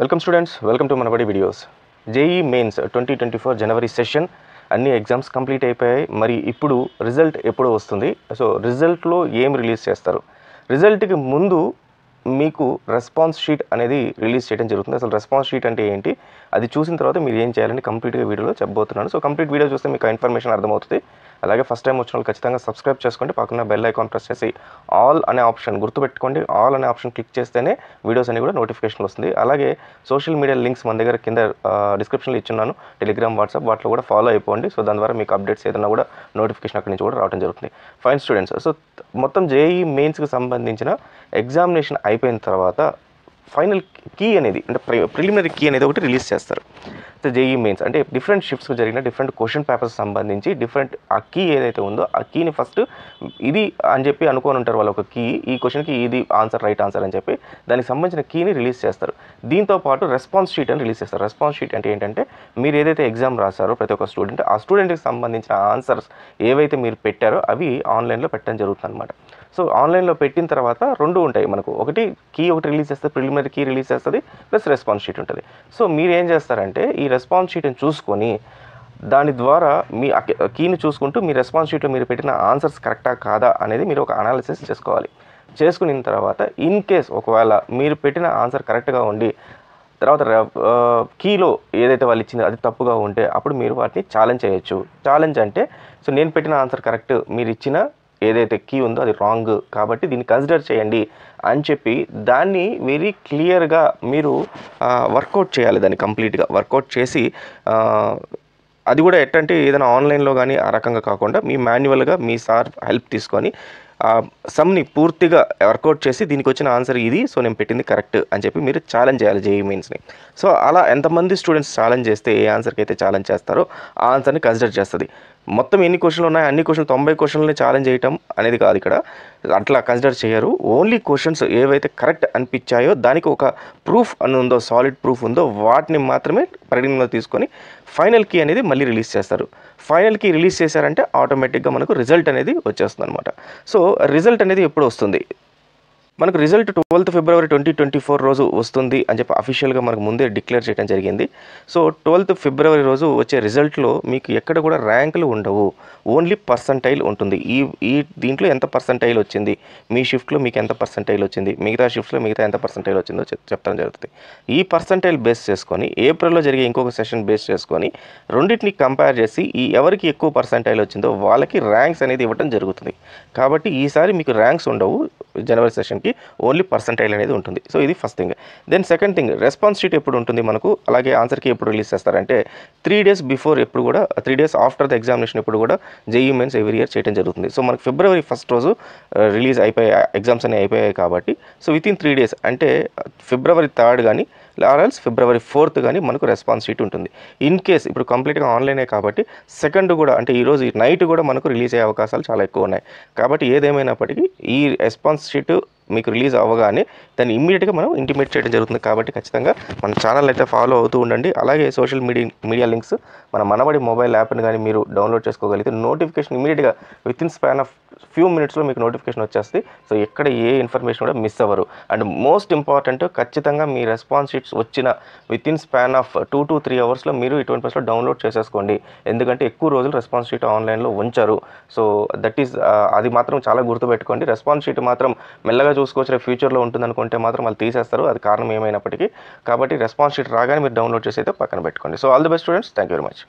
Welcome students, welcome to Manabadi videos. JEE mains 2024 January session అన్ని exams complete అయిపోయాయి. మరి ఇప్పుడు రిజల్ట్ ఎప్పుడు వస్తుంది? సో రిజల్ట్లో ఏం రిలీజ్ చేస్తారు? రిజల్ట్కి ముందు మీకు రెస్పాన్స్ షీట్ అనేది రిలీజ్ చేయడం జరుగుతుంది. అసలు రెస్పాన్స్ షీట్ అంటే ఏంటి, అది చూసిన తర్వాత మీరు ఏం చేయాలని కంప్లీట్గా వీడియోలో చెప్పబోతున్నాను. సో కంప్లీట్ వీడియో చూస్తే మీకు ఇన్ఫర్మేషన్ అర్థమవుతుంది. అలాగే ఫస్ట్ టైం వచ్చిన వాళ్ళు ఖచ్చితంగా సబ్స్క్రైబ్ చేసుకోండి. పక్కన బెల్ ఐకాన్ ప్రెస్ చేసి ఆల్ అనే ఆప్షన్ గుర్తుపెట్టుకోండి. ఆల్ అనే ఆప్షన్ క్లిక్ చేస్తేనే వీడియోస్ అన్ని కూడా నోటిఫికేషన్ వస్తుంది. అలాగే సోషల్ మీడియా లింక్స్ మన దగ్గర కింద డిస్క్రిప్షన్లో ఇచ్చున్నాను. టెలిగ్రామ్, వాట్సాప్ వాటిలో కూడా ఫాలో అయిపోండి. సో దాని ద్వారా మీకు అప్డేట్స్ ఏదైనా కూడా నోటిఫికేషన్ అక్కడి నుంచి కూడా రావడం జరుగుతుంది. ఫైన్ స్టూడెంట్స్, సో మొత్తం జేఈ మెయిన్స్కి సంబంధించిన ఎగ్జామినేషన్ అయిపోయిన తర్వాత ఫైనల్ కీ అనేది అంటే ప్రిలిమినరీ కీ అనేది ఒకటి రిలీజ్ చేస్తారు. సో జేఈ మెయిన్స్ అంటే డిఫరెంట్ షిఫ్ట్స్కి జరిగిన డిఫరెంట్ క్వశ్చన్ పేపర్స్ సంబంధించి డిఫరెంట్ ఆ కీ ఏదైతే ఉందో ఆ కీని ఫస్ట్ ఇది అని చెప్పి అనుకోని ఉంటారు వాళ్ళు. ఒక కీ, ఈ క్వశ్చన్కి ఇది ఆన్సర్, రైట్ ఆన్సర్ అని చెప్పి దానికి సంబంధించిన కీని రిలీజ్ చేస్తారు. దీంతో పాటు రెస్పాన్స్ షీట్ అని రిలీజ్ చేస్తారు. రెస్పాన్స్ షీట్ అంటే ఏంటంటే మీరు ఏదైతే ఎగ్జామ్ రాశారో ప్రతి ఒక్క స్టూడెంట్, ఆ స్టూడెంట్కి సంబంధించిన ఆన్సర్స్ ఏవైతే మీరు పెట్టారో అవి ఆన్లైన్లో పెట్టడం జరుగుతుంది అనమాట. సో ఆన్లైన్లో పెట్టిన తర్వాత రెండు ఉంటాయి మనకు. ఒకటి కీ ఒకటి రిలీజ్ చేస్తుంది, ప్రిలిమినరీ కీ రిలీజ్ చేస్తుంది, ప్లస్ రెస్పాన్స్ షీట్ ఉంటుంది. సో మీరు ఏం చేస్తారంటే ఈ రెస్పాన్స్ షీట్ని చూసుకొని దాని ద్వారా మీ కీని చూసుకుంటూ మీ రెస్పాన్స్ షీట్లో మీరు పెట్టిన ఆన్సర్స్ కరెక్టా కాదా అనేది మీరు ఒక అనాలిసిస్ చేసుకోవాలి. చేసుకున్న తర్వాత ఇన్ కేస్ ఒకవేళ మీరు పెట్టిన ఆన్సర్ కరెక్ట్గా ఉండి తర్వాత కీలో ఏదైతే వాళ్ళు ఇచ్చిందో అది తప్పుగా ఉంటే అప్పుడు మీరు వాటిని ఛాలెంజ్ చేయొచ్చు. ఛాలెంజ్ అంటే సో నేను పెట్టిన ఆన్సర్ కరెక్ట్, మీరు ఇచ్చిన ఏదైతే కీ ఉందో అది రాంగ్, కాబట్టి దీన్ని కన్సిడర్ చేయండి అని చెప్పి దాన్ని వెరీ క్లియర్గా మీరు వర్కౌట్ చేయాలి. దాన్ని కంప్లీట్గా వర్కౌట్ చేసి అది కూడా ఎట్టంటే ఏదైనా ఆన్లైన్లో కానీ ఆ రకంగా కాకుండా మీ మాన్యువల్గా మీ సార్ హెల్ప్ తీసుకొని సమ్ని పూర్తిగా వర్కౌట్ చేసి దీనికి వచ్చిన ఆన్సర్ ఇది, సో నేను పెట్టింది కరెక్ట్ అని చెప్పి మీరు ఛాలెంజ్ చేయాలి జేఈ మెయిన్స్ని. సో అలా ఎంతమంది స్టూడెంట్స్ ఛాలెంజ్ చేస్తే ఏ ఆన్సర్కి అయితే ఛాలెంజ్ చేస్తారో ఆ ఆన్సర్ని కన్సిడర్ చేస్తుంది. మొత్తం ఎన్ని క్వశ్చన్లు ఉన్నాయి అన్ని క్వశ్చన్లు 90 క్వశ్చన్లని ఛాలెంజ్ చేయటం అనేది కాదు ఇక్కడ. అట్లా కన్సిడర్ చేయరు. ఓన్లీ క్వశ్చన్స్ ఏవైతే కరెక్ట్ అనిపించాయో దానికి ఒక ప్రూఫ్ అని ఉందో, సాలిడ్ ప్రూఫ్ ఉందో వాటిని మాత్రమే పరిగణనలో తీసుకొని ఫైనల్ కీ అనేది మళ్ళీ రిలీజ్ చేస్తారు. ఫైనల్ కీ రిలీజ్ చేశారంటే ఆటోమేటిక్గా మనకు రిజల్ట్ అనేది వచ్చేస్తుంది అనమాట. సో రిజల్ట్ అనేది ఎప్పుడు వస్తుంది? మనకు రిజల్ట్ 12th ఫిబ్రవరి 2024 రోజు వస్తుంది అని చెప్పి అఫీషియల్గా మనకు ముందే డిక్లేర్ చేయడం జరిగింది. సో 12th ఫిబ్రవరి రోజు వచ్చే రిజల్ట్లో మీకు ఎక్కడ కూడా ర్యాంకులు ఉండవు, ఓన్లీ పర్సంటైల్ ఉంటుంది. ఈ దీంట్లో ఎంత పర్సంటైల్ వచ్చింది, మీ షిఫ్ట్లో మీకు ఎంత పర్సంటైల్ వచ్చింది, మిగతా షిఫ్ట్లో మిగతా ఎంత పర్సంటైల్ వచ్చిందో చెప్తాను జరుగుతుంది. ఈ పర్సంటైల్ బేస్ చేసుకొని ఏప్రిల్లో జరిగే ఇంకొక సెషన్ బేస్ చేసుకొని రెండింటిని కంపేర్ చేసి ఈ ఎవరికి ఎక్కువ పర్సంటైల్ వచ్చిందో వాళ్ళకి ర్యాంక్స్ అనేది ఇవ్వడం జరుగుతుంది. కాబట్టి ఈసారి మీకు ర్యాంక్స్ ఉండవు జనవరి సెషన్కి, ఓన్లీ పర్సంటైల్ అనేది ఉంటుంది. సో ఇది first thing. Then second thing, response sheet ఎప్పుడు ఉంటుంది మనకు, అలాగే ఆన్సర్కి ఎప్పుడు రిలీజ్ చేస్తారంటే 3 days బిఫోర్, ఎప్పుడు కూడా 3 days ఆఫ్టర్ ద ఎగ్జామినేషన్ ఎప్పుడు కూడా జేఈ మెయిన్స్ ఎవ్రీ ఇయర్ చేయడం జరుగుతుంది. సో మనకు ఫిబ్రవరి 1st రోజు రిలీజ్ అయిపోయాయి, ఎగ్జామ్స్ అనేవి అయిపోయాయి కాబట్టి సో వితిన్ 3 days అంటే ఫిబ్రవరి 3rd కానీ ఆర్ఎల్స్ ఫిబ్రవరి 4th కానీ మనకు రెస్పాన్స్ షీట్ ఉంటుంది. ఇన్ కేస్ ఇప్పుడు కంప్లీట్గా ఆన్లైనే కాబట్టి 2nd కూడా అంటే ఈరోజు నైట్ కూడా మనకు రిలీజ్ అయ్యే అవకాశాలు చాలా ఎక్కువ ఉన్నాయి. కాబట్టి ఏదేమైనప్పటికీ ఈ రెస్పాన్స్ షీట్ మీకు రిలీజ్ అవ్వగానే దాన్ని ఇమ్మీడియట్గా మనం ఇంటిమేట్ చేయడం జరుగుతుంది. కాబట్టి ఖచ్చితంగా మన ఛానల్ అయితే ఫాలో అవుతూ ఉండండి. అలాగే సోషల్ మీడియా లింక్స్ మన మనబడి మొబైల్ యాప్ని కానీ మీరు డౌన్లోడ్ చేసుకోగలిగితే నోటిఫికేషన్ ఇమ్మీడియట్గా వితిన్ స్పాన్ ఆఫ్ ఫ్యూ మినిట్స్లో మీకు నోటిఫికేషన్ వచ్చేస్తుంది. సో ఎక్కడ ఏ ఇన్ఫర్మేషన్ కూడా మిస్ అవ్వరు. అండ్ మోస్ట్ ఇంపార్టెంట్, ఖచ్చితంగా మీ రెస్పాన్స్ షీట్స్ వచ్చిన వితిన్ స్పాన్ ఆఫ్ 2 to 3 అవర్స్లో మీరు ఇటువంటి ప్లేస్లో డౌన్లోడ్ చేసేసుకోండి. ఎందుకంటే ఎక్కువ రోజులు రెస్పాన్స్ షీట్ ఆన్లైన్లో ఉంచారు. సో దట్ ఈస్ అది మాత్రం చాలా గుర్తుపెట్టుకోండి. రెస్పాన్స్ షీట్ మాత్రం మెల్లగా చూసుకోవచ్చు, ఫ్యూచర్లో ఉంటుంది అనుకుంటే మాత్రం వాళ్ళు తీసేస్తారు, అది కారణం ఏమైనప్పటికీ. కాబట్టి రెస్పాన్స్ షీట్ రాగానే మీరు డౌన్లోడ్ చేసి అయితే పక్కన పెట్టుకోండి. So all the best students, thank you very much.